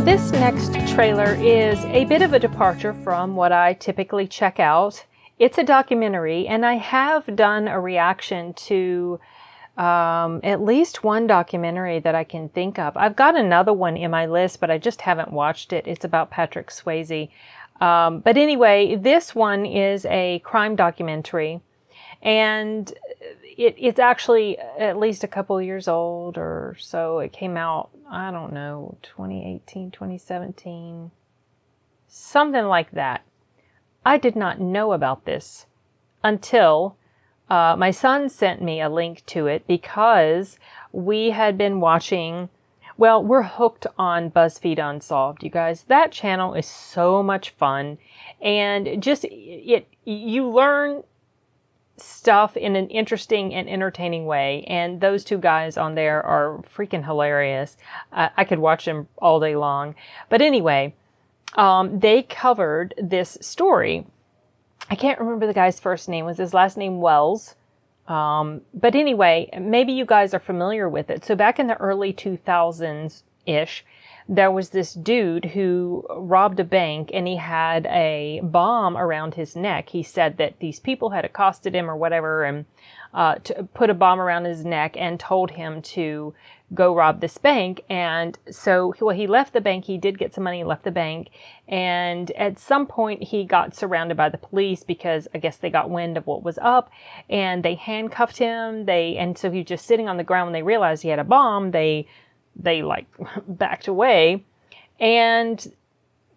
this next trailer is a bit of a departure from what I typically check out. It's a documentary, and I have done a reaction to at least one documentary that I can think of. I've got another one in my list, but I just haven't watched it. It's about Patrick Swayze. But anyway, this one is a crime documentary, and it's actually at least a couple years old or so. It came out, I don't know, 2018, 2017, something like that. I did not know about this until my son sent me a link to it, because we had been watching, well, we're hooked on Buzzfeed Unsolved, you guys. That channel is so much fun, and just you learn stuff in an interesting and entertaining way, and those two guys on there are freaking hilarious. I could watch them all day long. But anyway, they covered this story. I can't remember the guy's first name. Was his last name Wells? But anyway, maybe you guys are familiar with it. So back in the early 2000s-ish, there was this dude who robbed a bank, and he had a bomb around his neck. He said that these people had accosted him or whatever, and to put a bomb around his neck and told him to go rob this bank. And so, well, he left the bank. He did get some money, left the bank. And at some point he got surrounded by the police, because I guess they got wind of what was up, and they handcuffed him. And so he was just sitting on the ground. When they realized he had a bomb, they like backed away, and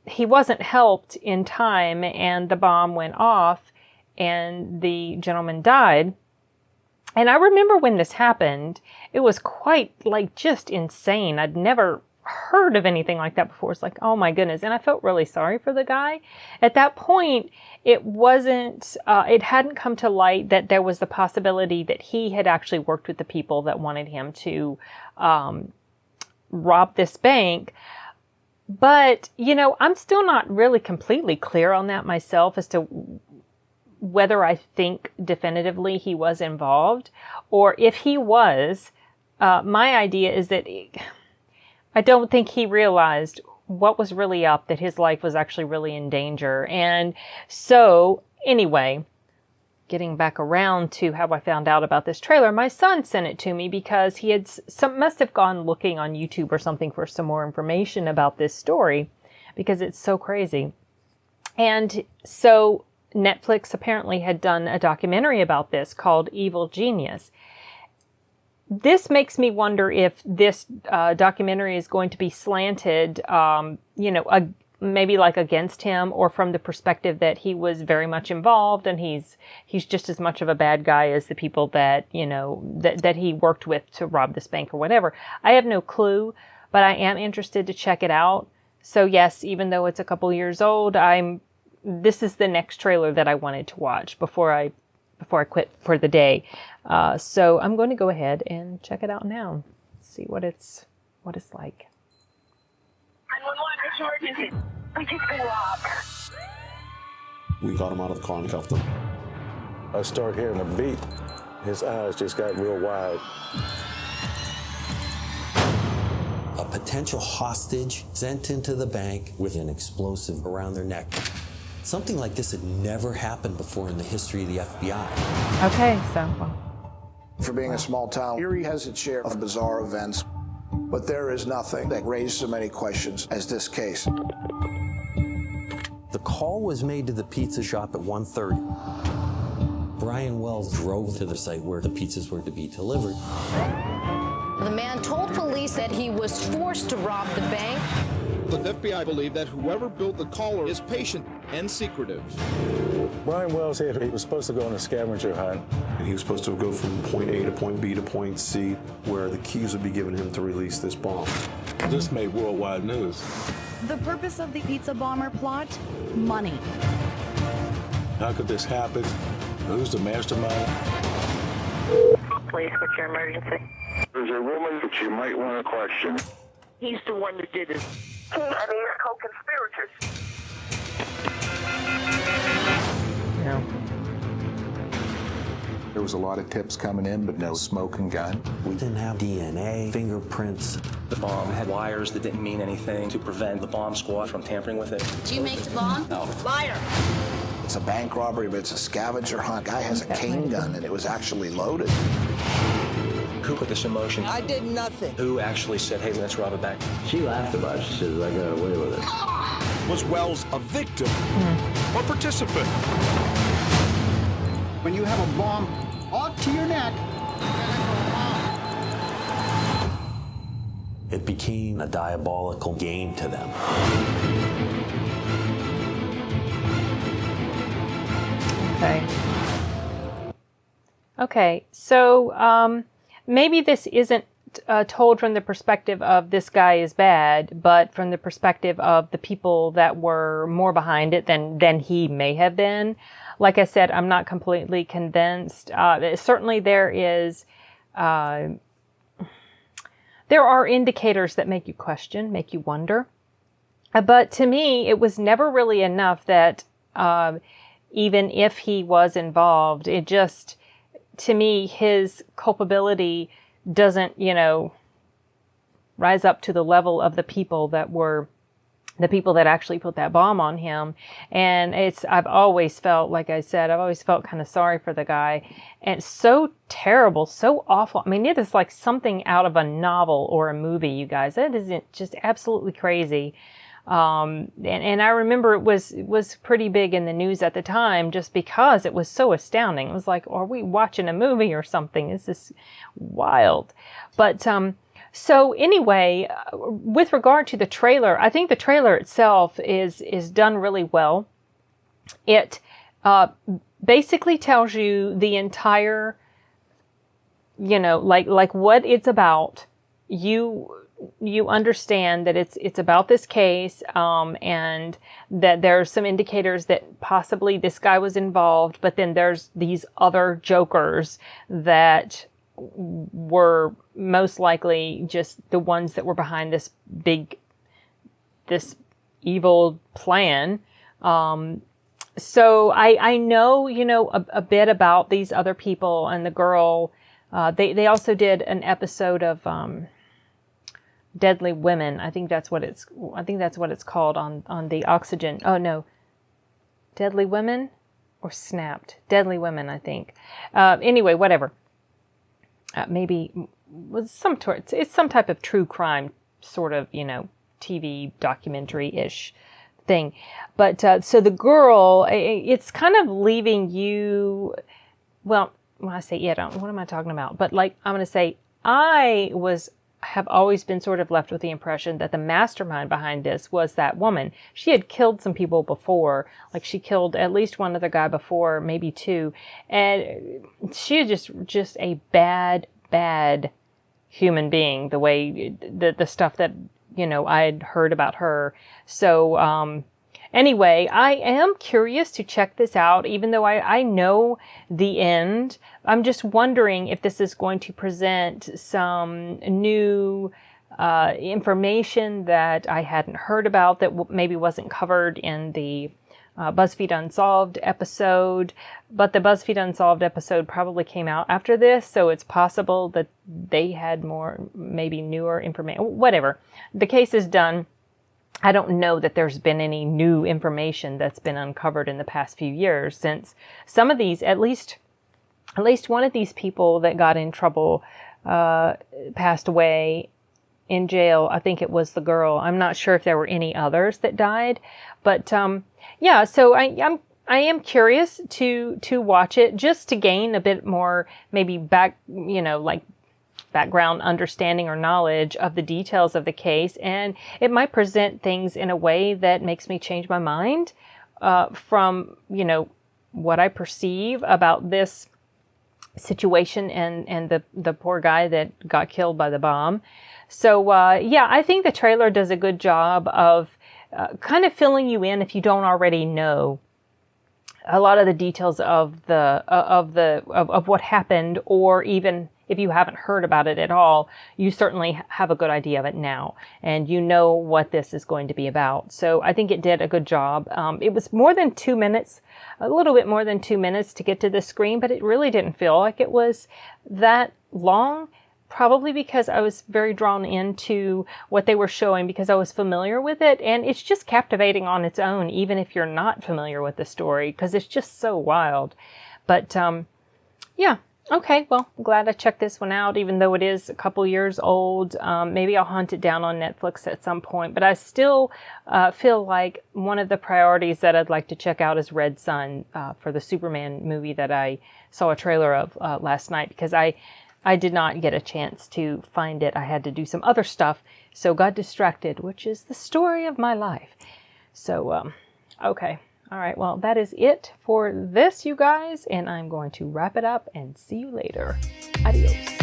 he wasn't helped in time, and the bomb went off, and the gentleman died. And I remember when this happened, it was quite just insane. I'd never heard of anything like that before. It's like, oh my goodness. And I felt really sorry for the guy. At that point, it hadn't come to light that there was the possibility that he had actually worked with the people that wanted him to rob this bank. But, I'm still not really completely clear on that myself as to whether I think definitively he was involved, or if he was, my idea is that I don't think he realized what was really up, that his life was actually really in danger. And so anyway, getting back around to how I found out about this trailer, my son sent it to me because he had must have gone looking on YouTube or something for some more information about this story, because it's so crazy. And so Netflix apparently had done a documentary about this called Evil Genius. This makes me wonder if this documentary is going to be slanted, maybe like against him, or from the perspective that he was very much involved, and he's just as much of a bad guy as the people that, that he worked with to rob this bank or whatever. I have no clue, but I am interested to check it out. So yes, even though it's a couple years old, this is the next trailer that I wanted to watch before I quit for the day. So I'm going to go ahead and check it out now. See what it's like. We just been robbed. We got him out of the car and cuffed him. I start hearing a beat. His eyes just got real wide. A potential hostage sent into the bank with an explosive around their neck. Something like this had never happened before in the history of the FBI. Okay, so... For being a small town, Erie has its share of bizarre events, but there is nothing that raises so many questions as this case. The call was made to the pizza shop at 1:30. Brian Wells drove to the site where the pizzas were to be delivered. The man told police that he was forced to rob the bank. The FBI believe that whoever built the caller is patient and secretive. Brian Wells said he was supposed to go on a scavenger hunt. And he was supposed to go from point A to point B to point C, where the keys would be given him to release this bomb. This made worldwide news. The purpose of the pizza bomber plot? Money. How could this happen? Who's the mastermind? Please, what's your emergency? There's a woman that you might want to question. He's the one that did it. He and his co-conspirators. Yeah. There was a lot of tips coming in, but no smoking gun. We didn't have DNA, fingerprints. The bomb had wires that didn't mean anything to prevent the bomb squad from tampering with it. Did you make the bomb? No. Liar! It's a bank robbery, but it's a scavenger hunt. Guy has a cane gun, and it was actually loaded. Who put this in motion? I did nothing. Who actually said, hey, let's rob a bank? She laughed about it. She says, I got away with it. Was Wells a victim or participant? When you have a bomb up to your neck, It became a diabolical game to them. Okay, so maybe this isn't told from the perspective of this guy is bad, but from the perspective of the people that were more behind it than he may have been. Like I said, I'm not completely convinced. Certainly there are indicators that make you question, make you wonder. But to me, it was never really enough that even if he was involved, it just, to me, his culpability doesn't, rise up to the level of the people that actually put that bomb on him. And I've always felt, like I said, I've always felt kind of sorry for the guy. And it's so terrible, so awful. I mean, it is like something out of a novel or a movie, you guys. That isn't just absolutely crazy. And I remember it was pretty big in the news at the time just because it was so astounding. It was like, are we watching a movie or something? This is wild. But, so anyway, with regard to the trailer, I think the trailer itself is done really well. It, basically tells you the entire, like what it's about. You understand that it's about this case, and that there are some indicators that possibly this guy was involved, but then there's these other jokers that were most likely just the ones that were behind this evil plan. So I know, a bit about these other people and the girl. They also did an episode of, Deadly Women. I think that's what it's called on the Oxygen. Oh no. Deadly Women or Snapped? Deadly Women, I think. Anyway, whatever. Maybe was it's some type of true crime sort of, TV documentary-ish thing. But so the girl, it's kind of leaving you, well, when I say it, what am I talking about? But like, I'm going to say, have always been sort of left with the impression that the mastermind behind this was that woman. She had killed some people before, like she killed at least one other guy before, maybe two, and she is just a bad human being. The way the stuff that I'd heard about her. So anyway, I am curious to check this out, even though I know the end. I'm just wondering if this is going to present some new information that I hadn't heard about that maybe wasn't covered in the Buzzfeed Unsolved episode. But the Buzzfeed Unsolved episode probably came out after this, so it's possible that they had more, maybe newer information. Whatever. The case is done. I don't know that there's been any new information that's been uncovered in the past few years, since some of these, at least one of these people that got in trouble passed away in jail. I think it was the girl. I'm not sure if there were any others that died, but yeah. So I am curious to watch it just to gain a bit more maybe background understanding or knowledge of the details of the case, and it might present things in a way that makes me change my mind from what I perceive about this situation and the poor guy that got killed by the bomb. So yeah, I think the trailer does a good job of kind of filling you in if you don't already know a lot of the details of what happened, or even if you haven't heard about it at all, you certainly have a good idea of it now, and you know what this is going to be about. So I think it did a good job. It was more than 2 minutes, a little bit more than 2 minutes to get to the screen, but it really didn't feel like it was that long. Probably because I was very drawn into what they were showing because I was familiar with it, and it's just captivating on its own, even if you're not familiar with the story, because it's just so wild. But yeah, okay, well, I'm glad I checked this one out, even though it is a couple years old. Maybe I'll hunt it down on Netflix at some point, but I still feel like one of the priorities that I'd like to check out is Red Sun for the Superman movie that I saw a trailer of last night, because I did not get a chance to find it. I had to do some other stuff, so got distracted, which is the story of my life. So, okay. All right, well, that is it for this, you guys, and I'm going to wrap it up and see you later. Adios.